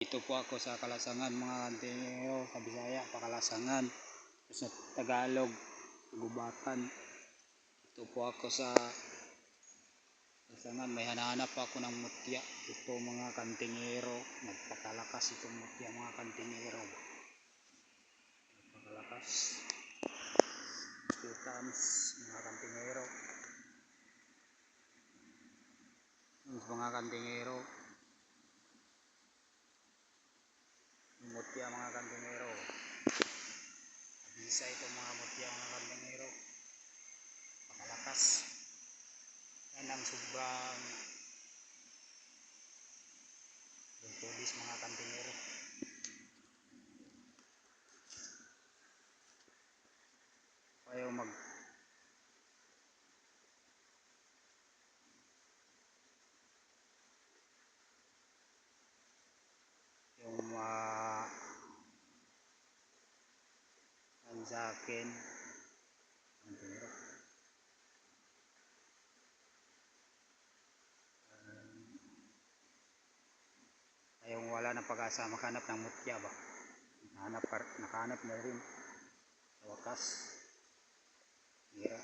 Dito po ako sa Kalasangan mga kantingero, sa Bisaya, Pakalasangan. Sa Tagalog, Gubatan. Dito po ako sa Kalasangan, may hanahanap ako ng mutya. Ito mga kantingero, nagpakalakas itong mutya mga kantingero. Nagpakalakas. 2 tons mga kantingero. Mga kantingero. Mutya mga kantingero. Bisa ito mga mutya mga kantingero. Pakalakas. Yan ang sobrang tulis mga kantingero. Ayaw yung sa akin ayaw wala ng pag-asa makahanap ng mutya ba, nakahanap na rin sa wakas. Yeah.